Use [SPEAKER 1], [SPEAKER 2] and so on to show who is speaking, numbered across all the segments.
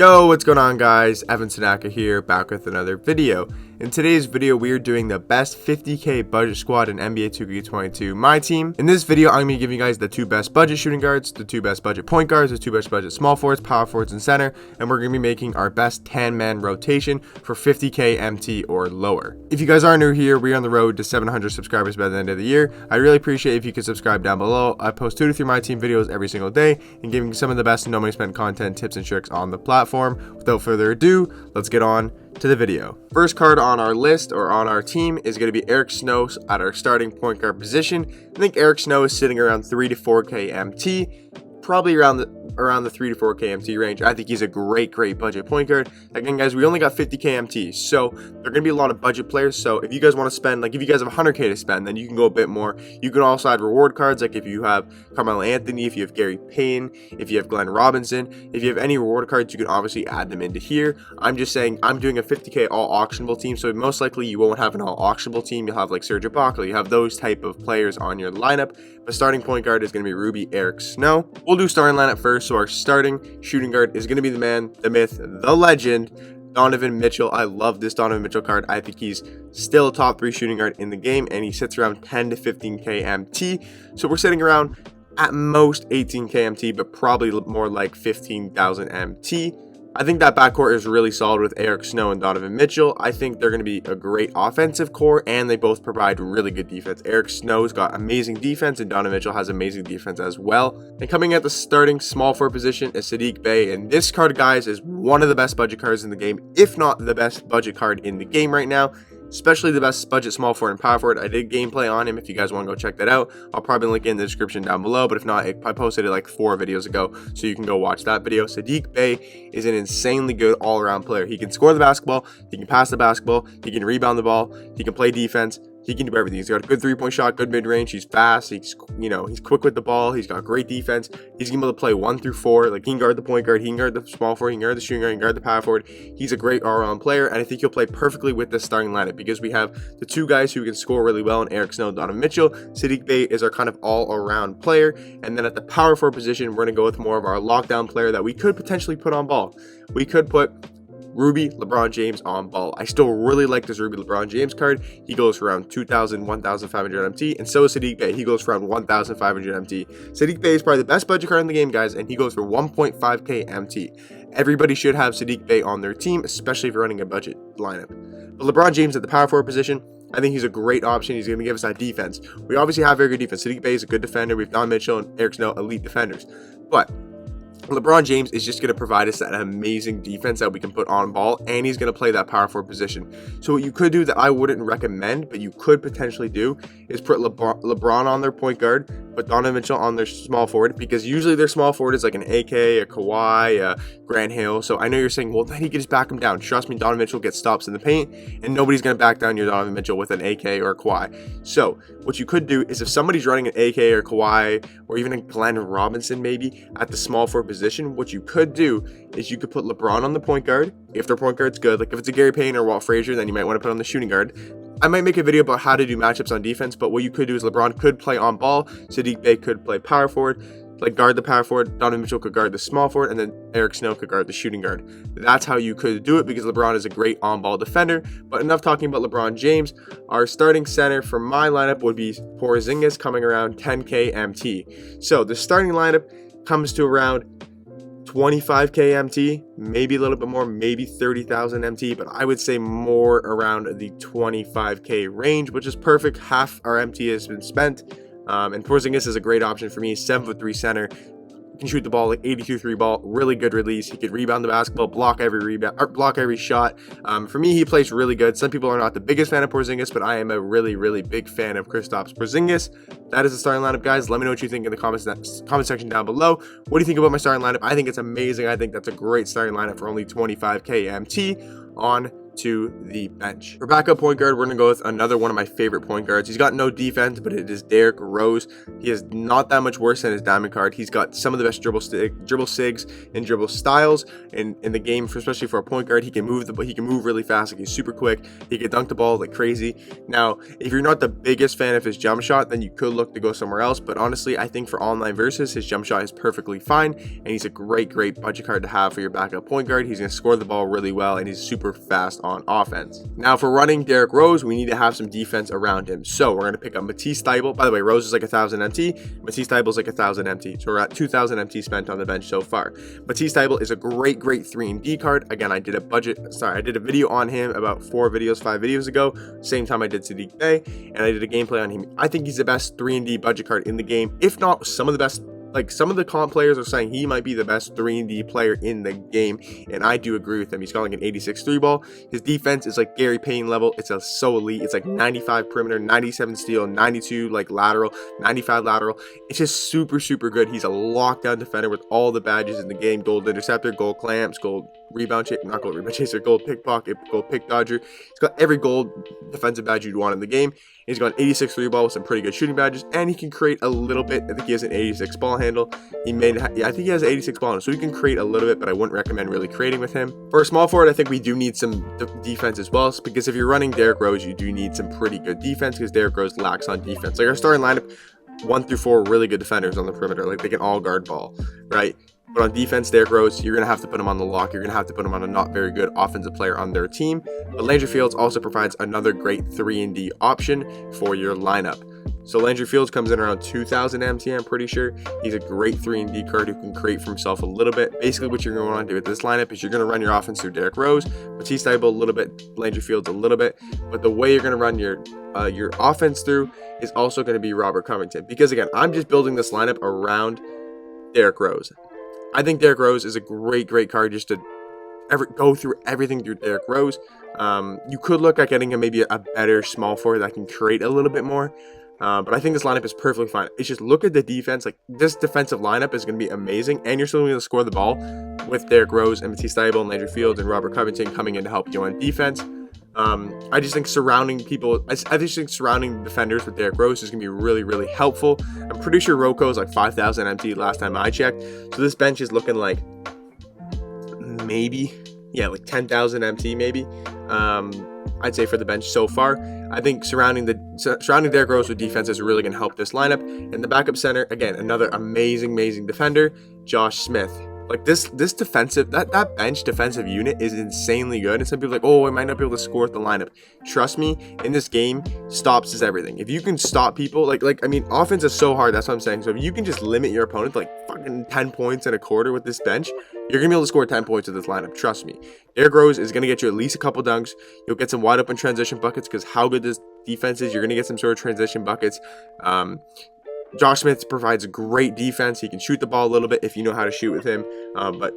[SPEAKER 1] Yo, what's going on guys? Evan Tanaka here, back with another video. In today's video, we are doing the best 50k budget squad in NBA 2K22 My Team. In this video, I'm going to be giving you guys the 2 best budget shooting guards, the 2 best budget point guards, the 2 best budget small forwards, power forwards, and center, and we're going to be making our best 10-man rotation for 50k MT or lower. If you guys are new here, we're on the road to 700 subscribers by the end of the year. I really appreciate if you could subscribe down below. I post 2 to 3 My Team videos every single day and giving some of the best no money spent content, tips, and tricks on the platform. Without further ado, let's get on to the video. First card on our list or on our team is going to be Eric Snow at our starting point guard position. I think Eric Snow is sitting around 3 to 4k MT, probably around the 3 to 4k MT range. I think he's a great budget point guard. Again guys, we only got 50k MT, so there are going to be a lot of budget players. So if you guys want to spend, like if you guys have 100k to spend, then you can go a bit more. You can also add reward cards, like if you have Carmelo Anthony, if you have Gary Payton, if you have Glenn Robinson, if you have any reward cards, you can obviously add them into here. I'm just saying I'm doing a 50k all auctionable team, so most likely you won't have an all auctionable team. You'll have like Serge Ibaka, you have those type of players on your lineup. But starting point guard is going to be Ruby Eric Snow. We'll do starting lineup first. So our starting shooting guard is going to be the man, the myth, the legend, Donovan Mitchell. I love this Donovan Mitchell card. I think he's still a top 3 shooting guard in the game, and he sits around 10 to 15k MT. So we're sitting around at most 18k MT, but probably more like 15,000 MT. I think that backcourt is really solid with Eric Snow and Donovan Mitchell. I think they're going to be a great offensive core, and they both provide really good defense. Eric Snow's got amazing defense, and Donovan Mitchell has amazing defense as well. And coming at the starting small forward position is Saddiq Bey, and this card, guys, is one of the best budget cards in the game, if not the best budget card in the game right now. Especially the best budget small forward and power forward. I did gameplay on him. If you guys want to go check that out, I'll probably link it in the description down below. But if not, I posted it like 4 videos ago, so you can go watch that video. Saddiq Bey is an insanely good all-around player. He can score the basketball, he can pass the basketball, he can rebound the ball, he can play defense. He can do everything. He's got a good 3-point shot, good mid-range. He's fast. He's quick with the ball. He's got great defense. He's able to play 1 through 4. Like he can guard the point guard, he can guard the small forward, he can guard the shooting guard, he can guard the power forward. He's a great all-around player, and I think he'll play perfectly with this starting lineup because we have the 2 guys who can score really well in Eric Snow and Donovan Mitchell. Saddiq Bey is our kind of all-around player, and then at the power forward position, we're going to go with more of our lockdown player that we could potentially put on ball. We could put Ruby Lebron James on ball. I still really like this Ruby LeBron James card. He goes for around 2,000, 1,500 MT, and so is Saddiq Bey. He goes for around 1,500 MT. Saddiq Bey is probably the best budget card in the game, guys, and he goes for 1.5k MT. Everybody should have Saddiq Bey on their team, especially if you're running a budget lineup. But LeBron James at the power forward position, I think he's a great option. He's going to give us that defense. We obviously have very good defense. Saddiq Bey is a good defender. We have Donovan Mitchell and Eric Snow, elite defenders. But LeBron James is just going to provide us that amazing defense that we can put on ball, and he's going to play that power forward position. So what you could do that I wouldn't recommend, but you could potentially do, is put LeBron on their point guard, put Donovan Mitchell on their small forward, because usually their small forward is like an AK, a Kawhi, a Grant Hill. So I know you're saying, well, then he can just back him down. Trust me, Donovan Mitchell gets stops in the paint, and nobody's going to back down your Donovan Mitchell with an AK or a Kawhi. So what you could do is if somebody's running an AK or Kawhi, or even a Glenn Robinson maybe at the small forward position, what you could do is you could put LeBron on the point guard if their point guard's good. Like if it's a Gary Payton or Walt Frazier, then you might want to put on the shooting guard. I might make a video about how to do matchups on defense, but what you could do is LeBron could play on ball, Saddiq Bey could play power forward, like guard the power forward, Donovan Mitchell could guard the small forward, and then Eric Snow could guard the shooting guard. That's how you could do it because LeBron is a great on-ball defender. But enough talking about LeBron James. Our starting center for my lineup would be Porzingis, coming around 10k MT. So the starting lineup comes to around 25k MT, maybe a little bit more, maybe 30,000 MT, but I would say more around the 25k range, which is perfect. Half our MT has been spent. And Porzingis is a great option for me. 7'3" center, can shoot the ball like 82 3 ball, really good release. He could rebound the basketball, block every rebound, or block every shot. For me, he plays really good. Some people are not the biggest fan of Porzingis, but I am a really big fan of Kristaps Porzingis. That is the starting lineup, guys. Let me know what you think in the comment section down below. What do you think about my starting lineup? I think it's amazing. I think that's a great starting lineup for only 25k MT on to the bench. For backup point guard, we're going to go with another one of my favorite point guards. He's got no defense, but it is Derrick Rose. He is not that much worse than his diamond card. He's got some of the best dribble sigs and dribble styles in the game, especially for a point guard. He can move really fast. Like, he's super quick. He can dunk the ball like crazy. Now, if you're not the biggest fan of his jump shot, then you could look to go somewhere else. But honestly, I think for online versus, his jump shot is perfectly fine, and he's a great budget card to have for your backup point guard. He's going to score the ball really well, and he's super fast on offense. Now, for running Derrick Rose, we need to have some defense around him. So we're going to pick up Matisse Thybulle. By the way, Rose is like 1,000 MT. Matisse Thybulle is like 1,000 MT. So we're at 2,000 MT spent on the bench so far. Matisse Thybulle is a great 3-and-D card. Again, I did a video on him about 5 videos ago, same time I did Sadiq Bey, and I did a gameplay on him. I think he's the best 3-and-D budget card in the game, if not some of the best. Like, some of the comp players are saying he might be the best 3-and-D player in the game, and I do agree with him. He's got like an 86 3-ball. His defense is like Gary Payton level. It's so elite. It's like 95 perimeter, 97 steal, 92 like lateral, 95 lateral. It's just super good. He's a lockdown defender with all the badges in the game: gold interceptor, gold clamps, gold rebound chaser, not gold rebound chaser, gold pickpocket, gold pick dodger. He's got every gold defensive badge you'd want in the game. He's got an 86 3-ball with some pretty good shooting badges, and he can create a little bit. I think he has an 86 ball handle. I think he has an 86 ball handle, so he can create a little bit, but I wouldn't recommend really creating with him. For a small forward, I think we do need some defense as well, because if you're running Derrick Rose, you do need some pretty good defense, because Derrick Rose lacks on defense. Like, our starting lineup, 1 through 4 really good defenders on the perimeter. Like, they can all guard ball, right? But on defense, Derrick Rose, you're going to have to put him on the lock. You're going to have to put him on a not very good offensive player on their team. But Landry Fields also provides another great 3-and-D option for your lineup. So Landry Fields comes in around 2,000 MT, I'm pretty sure. He's a great 3-and-D card who can create for himself a little bit. Basically, what you're going to want to do with this lineup is you're going to run your offense through Derrick Rose, Matisse Thybulle a little bit, Landry Fields a little bit. But the way you're going to run your offense through is also going to be Robert Covington. Because, again, I'm just building this lineup around Derrick Rose. I think Derrick Rose is a great card just to go through everything through Derrick Rose. You could look at getting him maybe a better small forward that can create a little bit more. But I think this lineup is perfectly fine. It's just look at the defense. Like, this defensive lineup is going to be amazing, and you're still going to score the ball with Derrick Rose and Matisse Thybulle and Landry Fields and Robert Covington coming in to help you on defense. I just think surrounding defenders with Derrick Rose is going to be really helpful. I'm pretty sure Rocco is like 5,000 MT last time I checked. So this bench is looking like maybe, like 10,000 MT maybe. I'd say for the bench so far. I think surrounding Derrick Rose with defense is really going to help this lineup. And the backup center, again, another amazing defender, Josh Smith. Like, this defensive, that bench defensive unit is insanely good. And some people are like, oh, I might not be able to score with the lineup. Trust me, in this game, stops is everything. If you can stop people, like I mean, offense is so hard. That's what I'm saying. So if you can just limit your opponent to like fucking 10 points and a quarter with this bench, you're going to be able to score 10 points with this lineup. Trust me. Derrick Rose is going to get you at least a couple dunks. You'll get some wide open transition buckets, because how good this defense is, you're going to get some sort of transition buckets. Josh Smith provides great defense. He can shoot the ball a little bit if you know how to shoot with him. But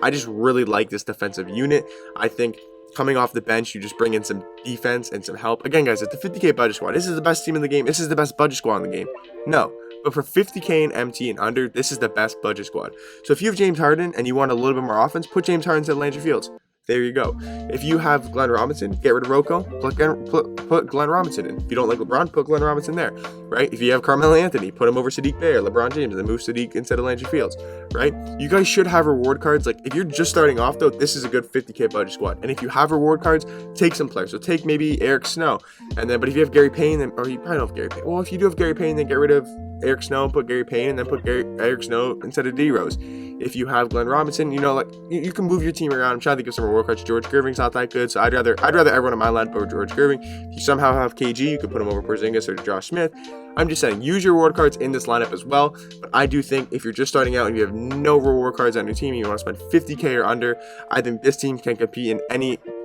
[SPEAKER 1] I just really like this defensive unit. I think coming off the bench, you just bring in some defense and some help. Again, guys, at the 50K budget squad, this is the best team in the game. This is the best budget squad in the game. No. But for 50K and MT and under, this is the best budget squad. So if you have James Harden and you want a little bit more offense, put James Harden instead of Landry Fields. There you go. If you have Glenn Robinson, get rid of Rocco, put Glenn Robinson in. If you don't like LeBron, put Glenn Robinson there, right? If you have Carmelo Anthony, put him over Sadiq Bey or LeBron James, and then move Sadiq instead of Landry Fields, right? You guys should have reward cards. Like, if you're just starting off, though, this is a good 50K budget squad. And if you have reward cards, take some players. So take maybe Eric Snow, and then, but if you have Gary Payne, then, or you probably don't have Gary Payne. Well, if you do have Gary Payne, then get rid of Eric Snow, put Gary Payne, and then put Eric Snow instead of D Rose. If you have Glenn Robinson, you know, like, you can move your team around. I'm trying to think of some reward cards. George Gerving's not that good, so I'd rather everyone in my lineup over George Gerving. If you somehow have KG, you could put him over Porzingis or Josh Smith. I'm just saying, use your reward cards in this lineup as well. But I do think if you're just starting out and you have no reward cards on your team and you want to spend 50K or under, I think this team can compete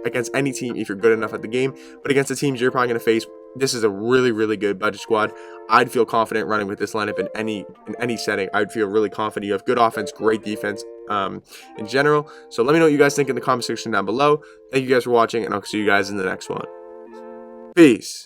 [SPEAKER 1] against any team if you're good enough at the game. But against the teams you're probably going to face, this is a really good budget squad. I'd feel confident running with this lineup in any setting. I'd feel really confident. You have good offense, great defense in general. So let me know what you guys think in the comment section down below. Thank you guys for watching, and I'll see you guys in the next one. Peace.